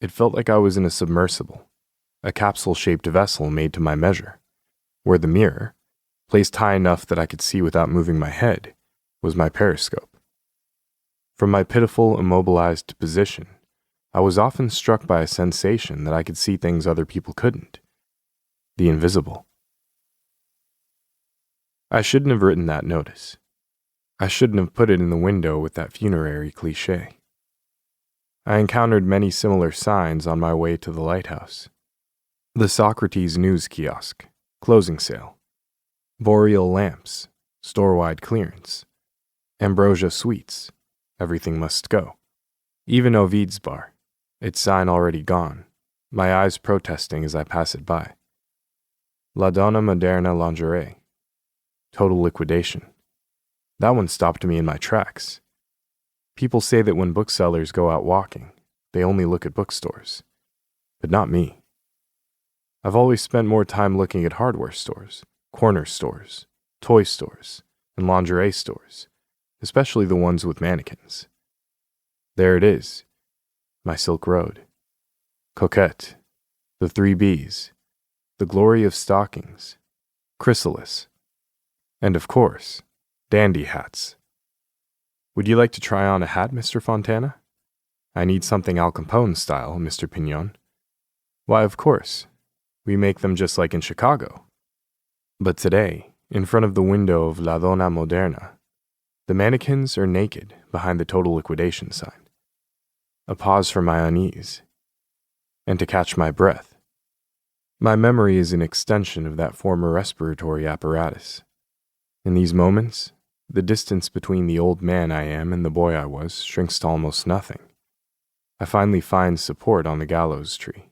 It felt like I was in a submersible, a capsule-shaped vessel made to my measure, where the mirror, placed high enough that I could see without moving my head, was my periscope. From my pitiful, immobilized position, I was often struck by a sensation that I could see things other people couldn't. The invisible. I shouldn't have written that notice. I shouldn't have put it in the window with that funerary cliché. I encountered many similar signs on my way to the lighthouse. The Socrates news kiosk, closing sale, boreal lamps, store-wide clearance, Ambrosia Sweets, everything must go. Even Ovid's bar, its sign already gone, my eyes protesting as I pass it by. La Donna Moderna Lingerie, total liquidation. That one stopped me in my tracks. People say that when booksellers go out walking, they only look at bookstores. But not me. I've always spent more time looking at hardware stores, corner stores, toy stores, and lingerie stores, especially the ones with mannequins. There it is, my Silk Road. Coquette, the 3 Bs, the glory of stockings, chrysalis, and of course, dandy hats. Would you like to try on a hat, Mr. Fontana? I need something Al Capone style, Mr. Pignon. Why, of course. We make them just like in Chicago. But today, in front of the window of La Donna Moderna, the mannequins are naked behind the total liquidation sign. A pause for my unease, and to catch my breath. My memory is an extension of that former respiratory apparatus. In these moments, the distance between the old man I am and the boy I was shrinks to almost nothing. I finally find support on the gallows tree,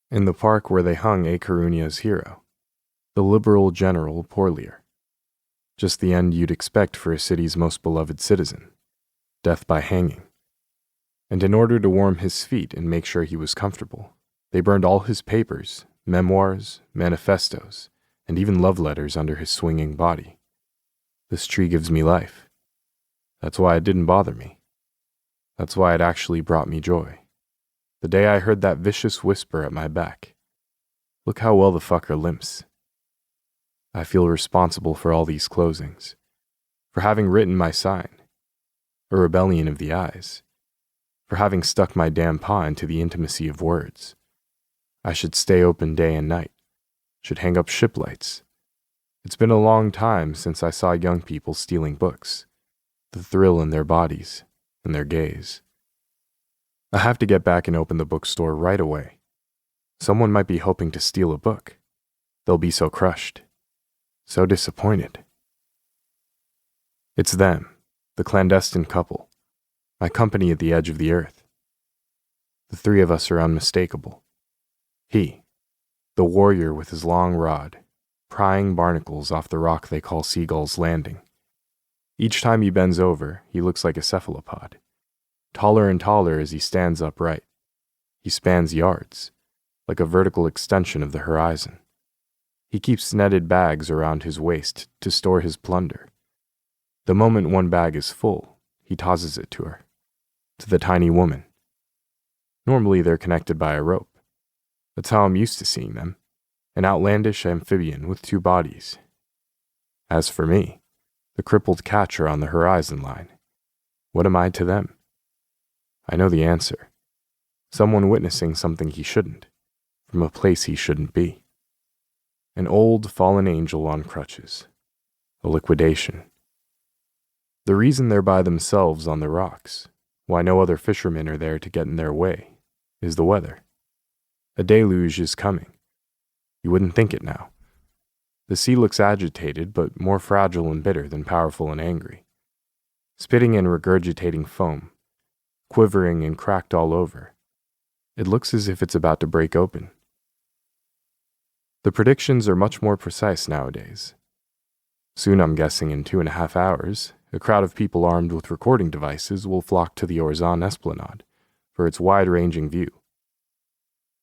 in the park where they hung A. Corunna's hero, the liberal general Porlier. Just the end you'd expect for a city's most beloved citizen, death by hanging. And in order to warm his feet and make sure he was comfortable, they burned all his papers, memoirs, manifestos, and even love letters under his swinging body. This tree gives me life. That's why it didn't bother me. That's why it actually brought me joy. The day I heard that vicious whisper at my back. Look how well the fucker limps. I feel responsible for all these closings, for having written my sign, a rebellion of the eyes, for having stuck my damn paw into the intimacy of words. I should stay open day and night, should hang up ship lights. It's been a long time since I saw young people stealing books, the thrill in their bodies and their gaze. I have to get back and open the bookstore right away. Someone might be hoping to steal a book. They'll be so crushed, so disappointed. It's them, the clandestine couple, my company at the edge of the earth. The 3 of us are unmistakable. He, the warrior with his long rod, prying barnacles off the rock they call Seagull's Landing. Each time he bends over, he looks like a cephalopod, taller and taller as he stands upright. He spans yards, like a vertical extension of the horizon. He keeps netted bags around his waist to store his plunder. The moment one bag is full, he tosses it to her, to the tiny woman. Normally they're connected by a rope. That's how I'm used to seeing them, an outlandish amphibian with 2 bodies. As for me, the crippled catcher on the horizon line, what am I to them? I know the answer. Someone witnessing something he shouldn't, from a place he shouldn't be. An old fallen angel on crutches. A liquidation. The reason they're by themselves on the rocks, why no other fishermen are there to get in their way, is the weather. A deluge is coming. You wouldn't think it now. The sea looks agitated, but more fragile and bitter than powerful and angry. Spitting and regurgitating foam, quivering and cracked all over. It looks as if it's about to break open. The predictions are much more precise nowadays. Soon, I'm guessing in 2.5 hours, a crowd of people armed with recording devices will flock to the Orzan Esplanade for its wide-ranging view.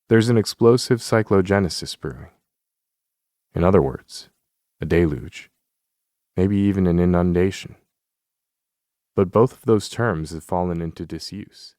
There's an explosive cyclogenesis brewing. In other words, a deluge, maybe even an inundation. But both of those terms have fallen into disuse.